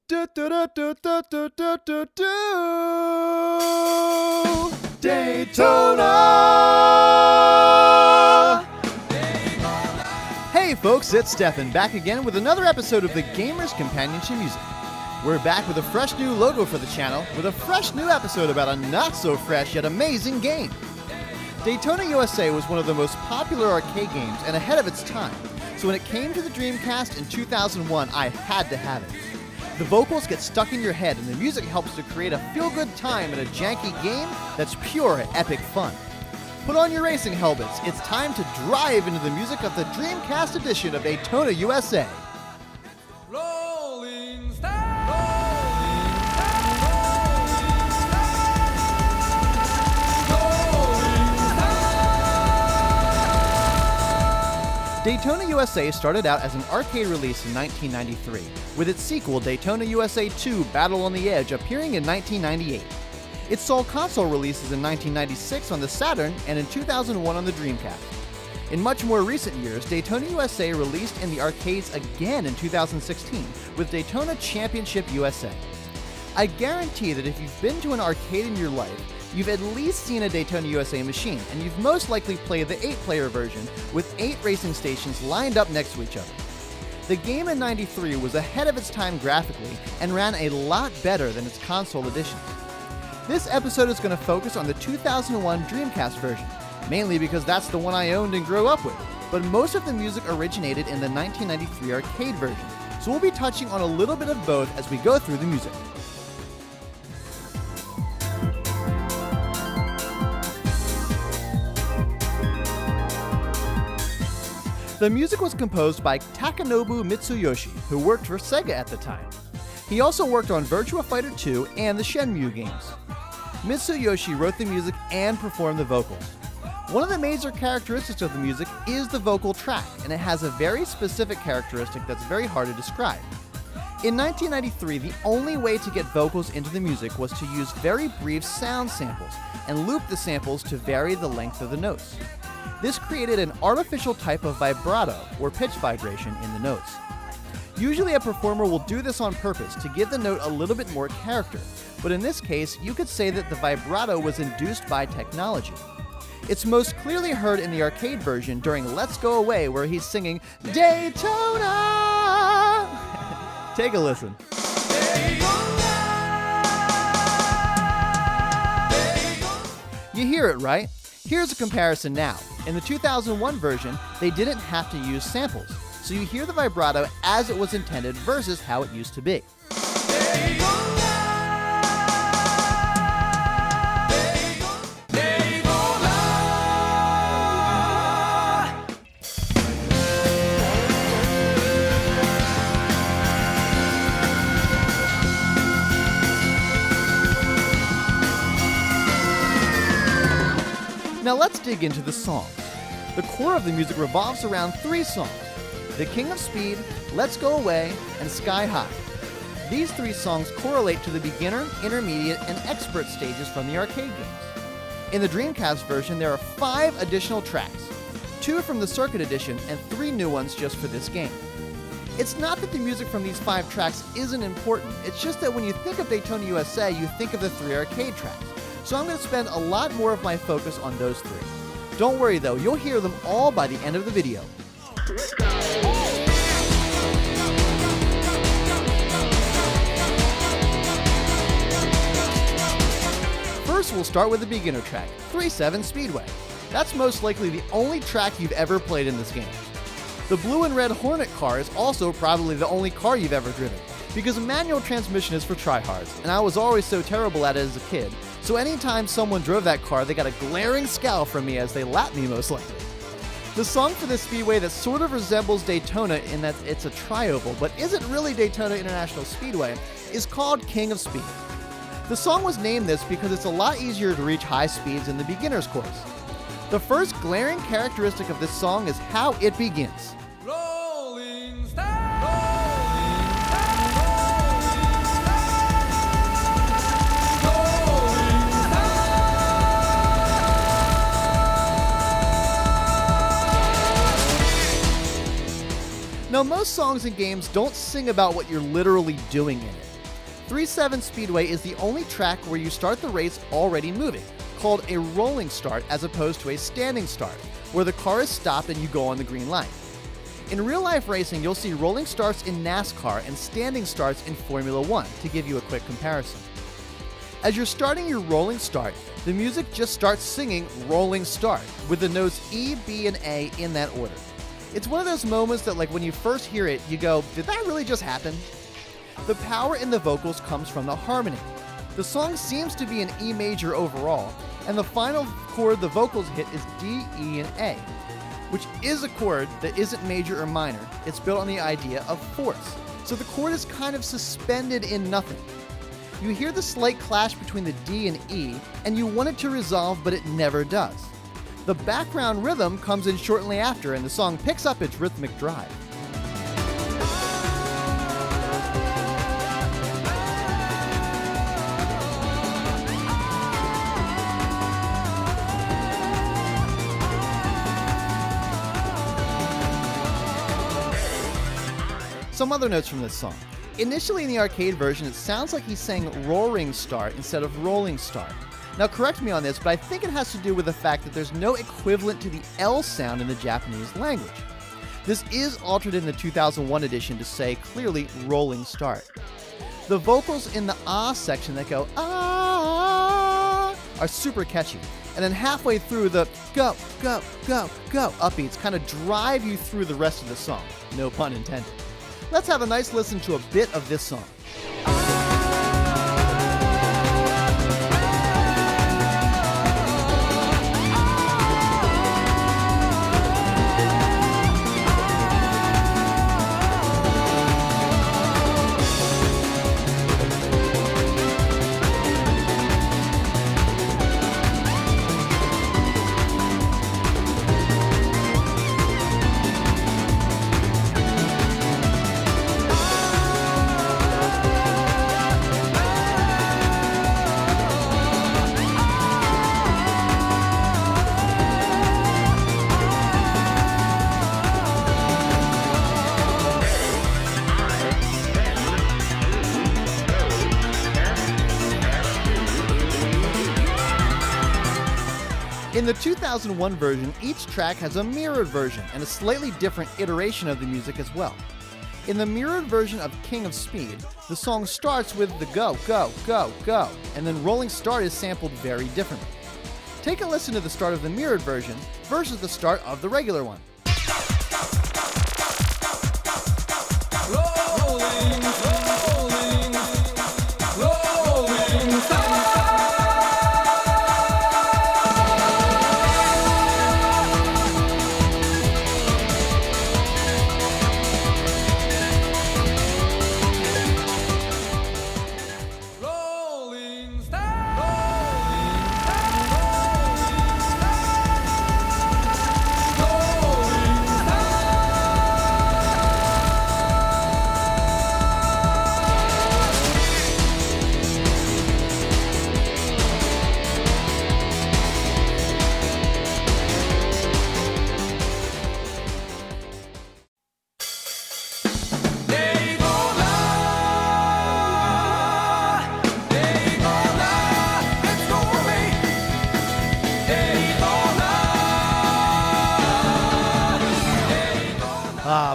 Do, do, do, do, do, do, do, do, do. Daytona! Hey folks, it's Stefan back again with another episode of the Gamer's Companionship Music. We're back with a fresh new logo for the channel, with a fresh new episode about a not-so-fresh yet amazing game. Daytona USA was one of the most popular arcade games and ahead of its time, so when it came to the Dreamcast in 2001, I had to have it. The vocals get stuck in your head and the music helps to create a feel-good time in a janky game that's pure epic fun. Put on your racing helmets, it's time to drive into the music of the Dreamcast edition of Daytona USA. Rolling Stone. Daytona USA started out as an arcade release in 1993, with its sequel Daytona USA 2 Battle on the Edge appearing in 1998. It saw console releases in 1996 on the Saturn and in 2001 on the Dreamcast. In much more recent years, Daytona USA released in the arcades again in 2016 with Daytona Championship USA. I guarantee that if you've been to an arcade in your life, you've at least seen a Daytona USA machine, and you've most likely played the 8-player version with 8 racing stations lined up next to each other. The game in '93 was ahead of its time graphically and ran a lot better than its console editions. This episode is going to focus on the 2001 Dreamcast version, mainly because that's the one I owned and grew up with, but most of the music originated in the 1993 arcade version, so we'll be touching on a little bit of both as we go through the music. The music was composed by Takanobu Mitsuyoshi, who worked for Sega at the time. He also worked on Virtua Fighter 2 and the Shenmue games. Mitsuyoshi wrote the music and performed the vocals. One of the major characteristics of the music is the vocal track, and it has a very specific characteristic that's very hard to describe. In 1993, the only way to get vocals into the music was to use very brief sound samples and loop the samples to vary the length of the notes. This created an artificial type of vibrato, or pitch vibration, in the notes. Usually a performer will do this on purpose to give the note a little bit more character, but in this case, you could say that the vibrato was induced by technology. It's most clearly heard in the arcade version during Let's Go Away, where he's singing Daytona! Take a listen. You hear it, right? Here's a comparison now. In the 2001 version, they didn't have to use samples, so you hear the vibrato as it was intended versus how it used to be. Now let's dig into the songs. The core of the music revolves around 3 songs: The King of Speed, Let's Go Away, and Sky High. These 3 songs correlate to the beginner, intermediate, and expert stages from the arcade games. In the Dreamcast version, there are 5 additional tracks, 2 from the Circuit Edition and 3 new ones just for this game. It's not that the music from these 5 tracks isn't important, it's just that when you think of Daytona USA, you think of the 3 arcade tracks. So I'm going to spend a lot more of my focus on those 3. Don't worry though, you'll hear them all by the end of the video. First, we'll start with the beginner track, 3-7 Speedway. That's most likely the only track you've ever played in this game. The blue and red Hornet car is also probably the only car you've ever driven, because a manual transmission is for tryhards, and I was always so terrible at it as a kid, so anytime someone drove that car, they got a glaring scowl from me as they lapped me most likely. The song for this speedway that sort of resembles Daytona in that it's a tri-oval, but isn't really Daytona International Speedway, is called King of Speed. The song was named this because it's a lot easier to reach high speeds in the beginner's course. The first glaring characteristic of this song is how it begins. Rolling Stone. Now, most songs and games don't sing about what you're literally doing in it. 3.7 Speedway is the only track where you start the race already moving, called a rolling start as opposed to a standing start, where the car is stopped and you go on the green light. In real-life racing, you'll see rolling starts in NASCAR and standing starts in Formula One, to give you a quick comparison. As you're starting your rolling start, the music just starts singing Rolling Start, with the notes E, B, and A in that order. It's one of those moments that, like, when you first hear it, you go, did that really just happen? The power in the vocals comes from the harmony. The song seems to be an E major overall, and the final chord the vocals hit is D, E, and A, which is a chord that isn't major or minor. It's built on the idea of force. So the chord is kind of suspended in nothing. You hear the slight clash between the D and E, and you want it to resolve, but it never does. The background rhythm comes in shortly after, and the song picks up its rhythmic drive. Some other notes from this song. Initially in the arcade version, it sounds like he's saying Roaring Start instead of Rolling Start. Now correct me on this, but I think it has to do with the fact that there's no equivalent to the L sound in the Japanese language. This is altered in the 2001 edition to say clearly Rolling Start. The vocals in the ah section that go ah are super catchy. And then halfway through, the go, go, go, go upbeats kind of drive you through the rest of the song. No pun intended. Let's have a nice listen to a bit of this song. In the 2001 version, each track has a mirrored version and a slightly different iteration of the music as well. In the mirrored version of King of Speed, the song starts with the go, go, go, go, and then Rolling Start is sampled very differently. Take a listen to the start of the mirrored version versus the start of the regular one. Rolling, rolling, rolling start.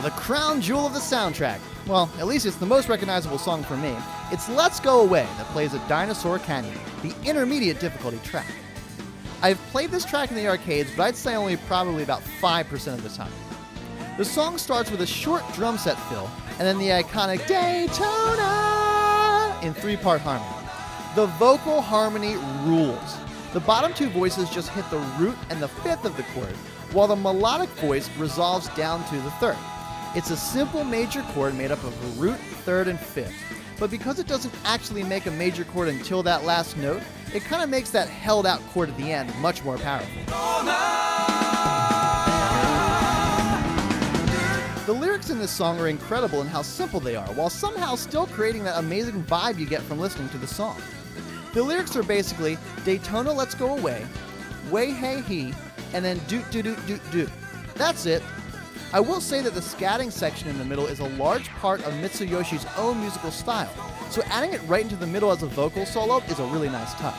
The crown jewel of the soundtrack. Well, at least it's the most recognizable song for me. It's Let's Go Away that plays at Dinosaur Canyon, the intermediate difficulty track. I've played this track in the arcades, but I'd say only probably about 5% of the time. The song starts with a short drum set fill, and then the iconic Daytona in 3-part harmony. The vocal harmony rules. The bottom two voices just hit the root and the fifth of the chord, while the melodic voice resolves down to the third. It's a simple major chord made up of a root, third, and fifth. But because it doesn't actually make a major chord until that last note, it kind of makes that held out chord at the end much more powerful. The lyrics in this song are incredible in how simple they are, while somehow still creating that amazing vibe you get from listening to the song. The lyrics are basically, Daytona, let's go away, way, hey, he, and then doot, doot, doot, doot, doot. That's it. I will say that the scatting section in the middle is a large part of Mitsuyoshi's own musical style, so adding it right into the middle as a vocal solo is a really nice touch.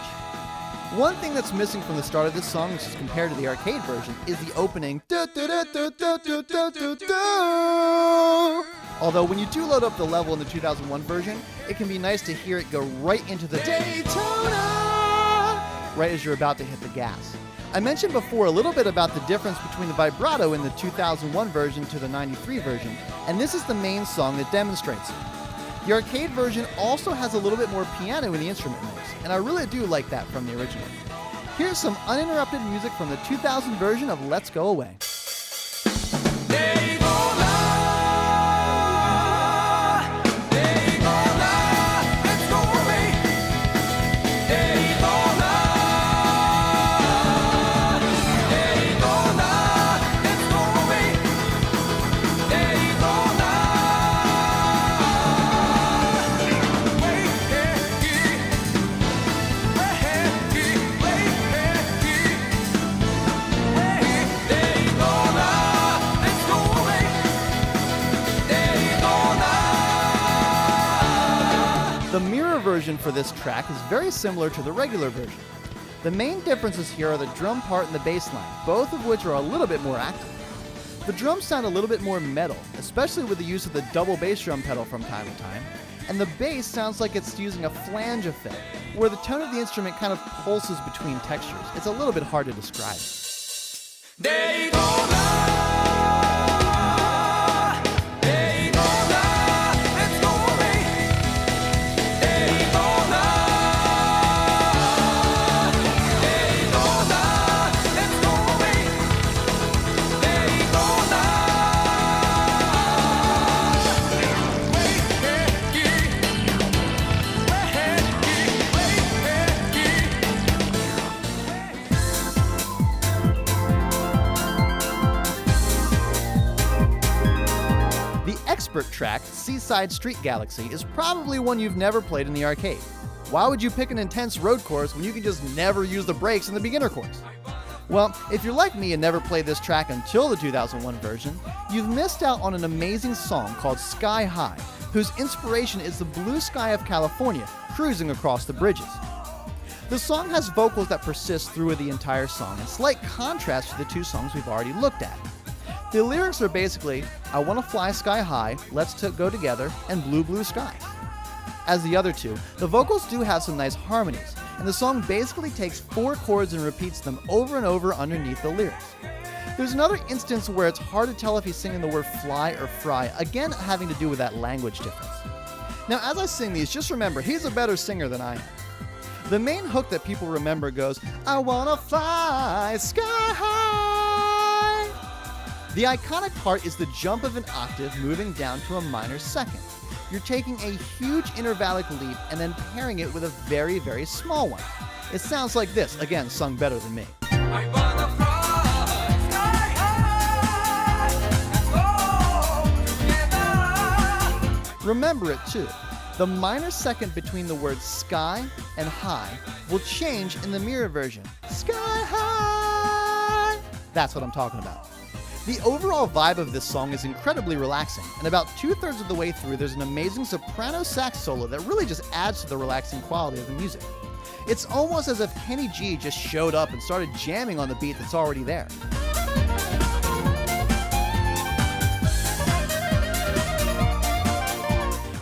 One thing that's missing from the start of this song, which is compared to the arcade version, is the opening although when you do load up the level in the 2001 version, it can be nice to hear it go right into the Daytona right as you're about to hit the gas. I mentioned before a little bit about the difference between the vibrato in the 2001 version to the 93 version, and this is the main song that demonstrates it. The arcade version also has a little bit more piano in the instrument mix, and I really do like that from the original. Here's some uninterrupted music from the 2000 version of Let's Go Away. The mirror version for this track is very similar to the regular version. The main differences here are the drum part and the bass line, both of which are a little bit more active. The drums sound a little bit more metal, especially with the use of the double bass drum pedal from time to time, and the bass sounds like it's using a flange effect, where the tone of the instrument kind of pulses between textures. It's a little bit hard to describe. Expert track, Seaside Street Galaxy, is probably one you've never played in the arcade. Why would you pick an intense road course when you can just never use the brakes in the beginner course? Well, if you're like me and never played this track until the 2001 version, you've missed out on an amazing song called Sky High, whose inspiration is the blue sky of California cruising across the bridges. The song has vocals that persist through the entire song, in slight contrast to the two songs we've already looked at. The lyrics are basically, I want to fly sky high, let's go together, and blue, blue skies. As the other two, the vocals do have some nice harmonies, and the song basically takes 4 chords and repeats them over and over underneath the lyrics. There's another instance where it's hard to tell if he's singing the word fly or fry, again having to do with that language difference. Now as I sing these, just remember, he's a better singer than I am. The main hook that people remember goes, I wanna fly sky high. The iconic part is the jump of an octave moving down to a minor second. You're taking a huge intervallic leap and then pairing it with a very, very small one. It sounds like this, again, sung better than me. I wanna fly sky high, let's go together. Remember it too. The minor second between the words sky and high will change in the mirror version. Sky high! That's what I'm talking about. The overall vibe of this song is incredibly relaxing, and about 2/3 of the way through there's an amazing soprano sax solo that really just adds to the relaxing quality of the music. It's almost as if Kenny G just showed up and started jamming on the beat that's already there.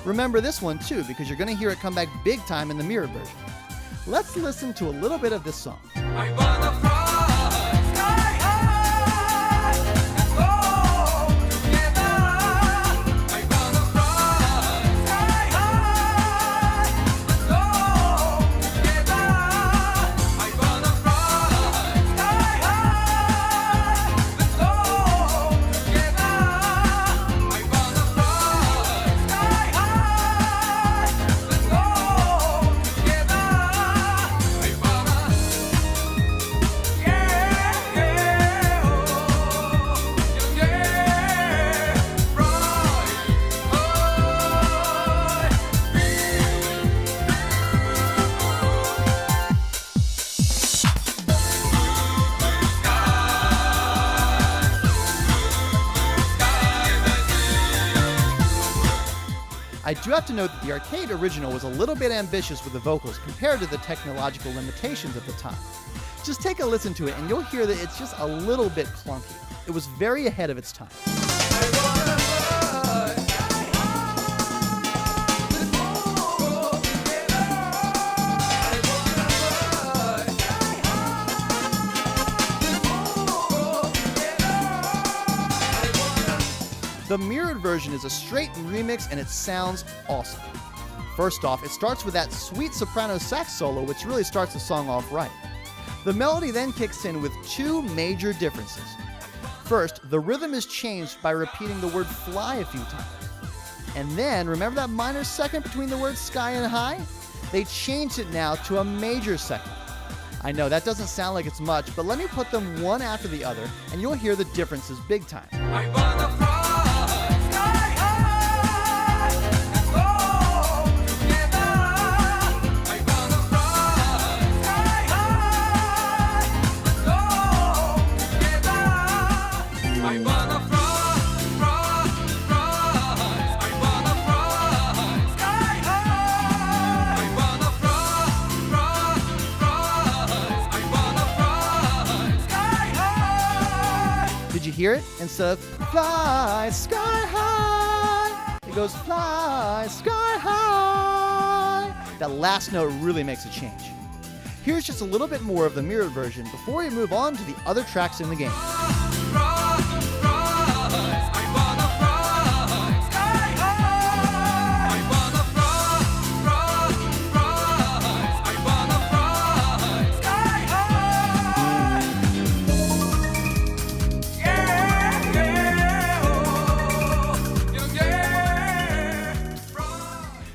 Remember this one too, because you're going to hear it come back big time in the mirror version. Let's listen to a little bit of this song. I wanna fly sky high, let's go together. I wanna fly sky high, let's go together. I wanna fly sky high, let's go together. I wanna fly sky high, let's go together. I wanna I do have to note that the arcade original was a little bit ambitious with the vocals compared to the technological limitations at the time. Just take a listen to it and you'll hear that it's just a little bit clunky. It was very ahead of its time. The mirrored version is a straight remix and it sounds awesome. First off, it starts with that sweet soprano sax solo which really starts the song off right. The melody then kicks in with two major differences. First, the rhythm is changed by repeating the word fly a few times. And then, remember that minor second between the words sky and high? They changed it now to a major second. I know that doesn't sound like it's much, but let me put them one after the other and you'll hear the differences big time. I wanna fly sky high and go together. I wanna fly sky high and go together. I wanna fly. I wanna fly sky high. I wanna fly. I wanna fly sky high. Did you hear it? Instead of fly sky high, it goes fly sky high. That last note really makes a change. Here's just a little bit more of the mirrored version before we move on to the other tracks in the game.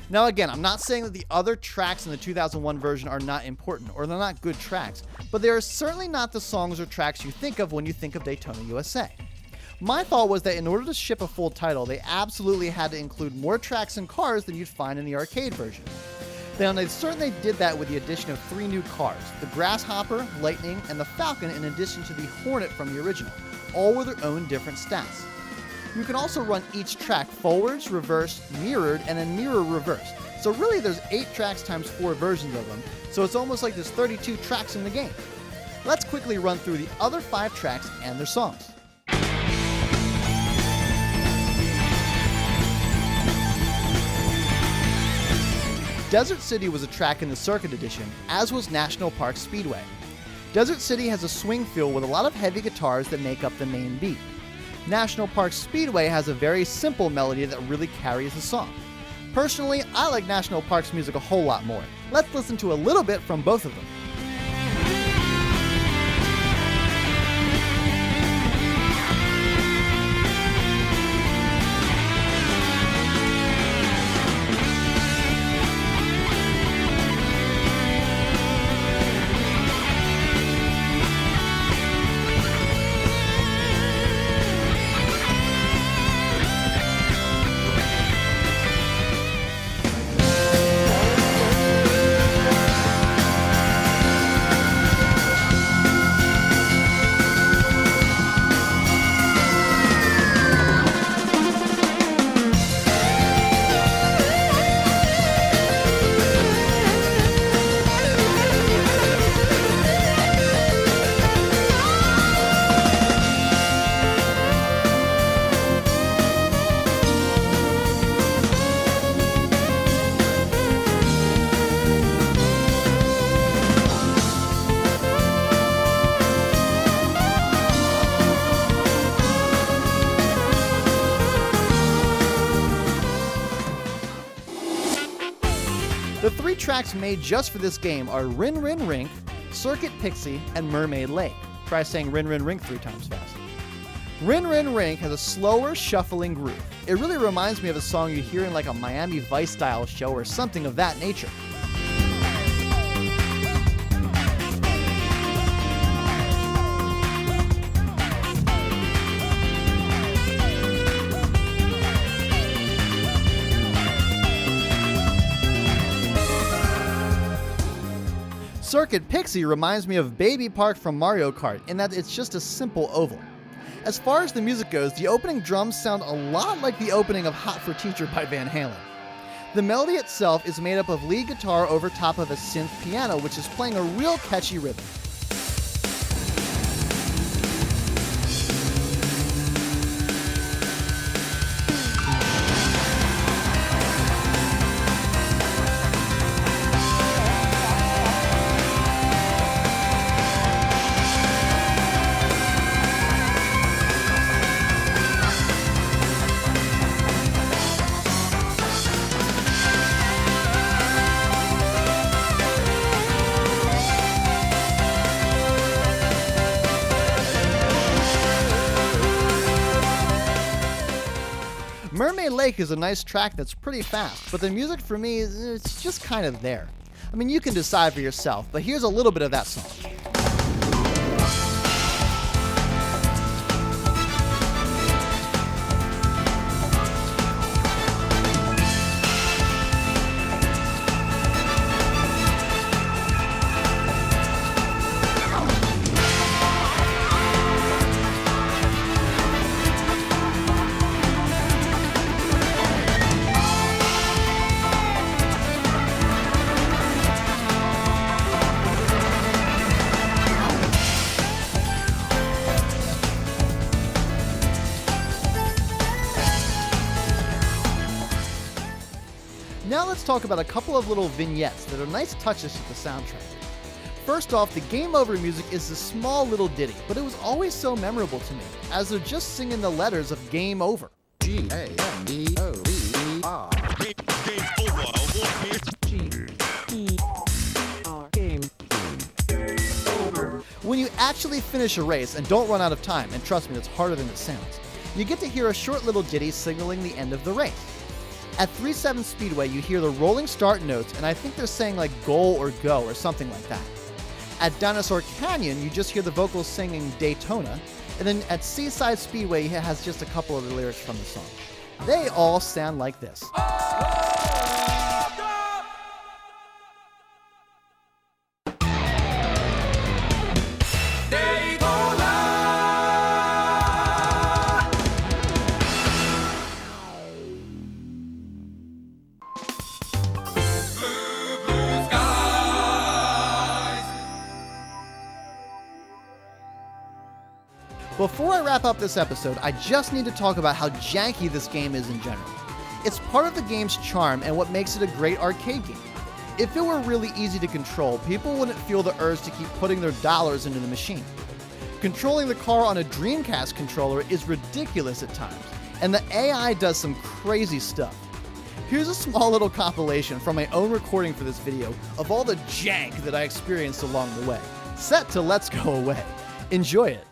Now again, I'm not saying that the other tracks in the 2001 version are not important or they're not good tracks, but they are certainly not the songs or tracks you think of when you think of Daytona USA. My thought was that in order to ship a full title, they absolutely had to include more tracks and cars than you'd find in the arcade version. Now, they certainly did that with the addition of 3 new cars, the Grasshopper, Lightning, and the Falcon, in addition to the Hornet from the original, all with their own different stats. You can also run each track forwards, reverse, mirrored, and then mirror reverse. So really there's 8 tracks times 4 versions of them, so it's almost like there's 32 tracks in the game. Let's quickly run through the other 5 tracks and their songs. Desert City was a track in the Circuit Edition, as was National Park Speedway. Desert City has a swing feel with a lot of heavy guitars that make up the main beat. National Park Speedway has a very simple melody that really carries the song. Personally, I like National Park's music a whole lot more. Let's listen to a little bit from both of them. The 3 tracks made just for this game are Rin Rin Rink, Circuit Pixie, and Mermaid Lake. Try saying Rin Rin Rink 3 times fast. Rin Rin Rink has a slower, shuffling groove. It really reminds me of a song you hear in like a Miami Vice style show or something of that nature. Circuit Pixie reminds me of Baby Park from Mario Kart in that it's just a simple oval. As far as the music goes, the opening drums sound a lot like the opening of Hot for Teacher by Van Halen. The melody itself is made up of lead guitar over top of a synth piano, which is playing a real catchy rhythm. Mermaid Lake is a nice track that's pretty fast, but the music for me, it's just kind of there. I mean, you can decide for yourself, but here's a little bit of that song. Now let's talk about a couple of little vignettes that are nice touches to the soundtrack. First off, the Game Over music is a small little ditty, but it was always so memorable to me, as they're just singing the letters of Game Over. G-A-M-E-O-V-E-R. Game over. Game over. When you actually finish a race and don't run out of time, and trust me, it's harder than it sounds, you get to hear a short little ditty signaling the end of the race. At 3.7 Speedway, you hear the rolling start notes, and I think they're saying like goal or go or something like that. At Dinosaur Canyon, you just hear the vocals singing Daytona, and then at Seaside Speedway, it has just a couple of the lyrics from the song. They all sound like this. Before I wrap up this episode, I just need to talk about how janky this game is in general. It's part of the game's charm and what makes it a great arcade game. If it were really easy to control, people wouldn't feel the urge to keep putting their dollars into the machine. Controlling the car on a Dreamcast controller is ridiculous at times, and the AI does some crazy stuff. Here's a small little compilation from my own recording for this video of all the jank that I experienced along the way. Set to Let's Go Away. Enjoy it.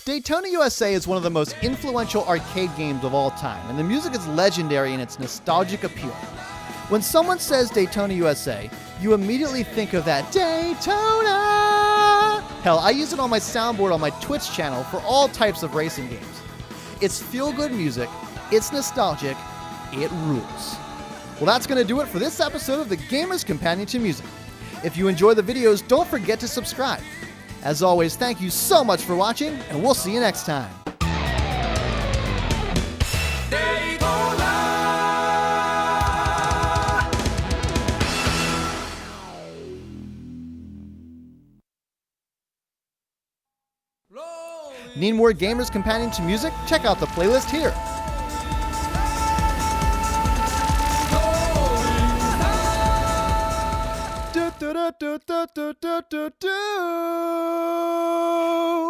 Daytona USA is one of the most influential arcade games of all time, and the music is legendary in its nostalgic appeal. When someone says Daytona USA, you immediately think of that Daytona! Hell, I use it on my soundboard on my Twitch channel for all types of racing games. It's feel-good music, it's nostalgic, it rules. Well, that's going to do it for this episode of the Gamer's Companion to Music. If you enjoy the videos, don't forget to subscribe. As always, thank you so much for watching, and we'll see you next time. Need more Gamers Companion to Music? Check out the playlist here.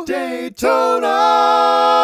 Daytona!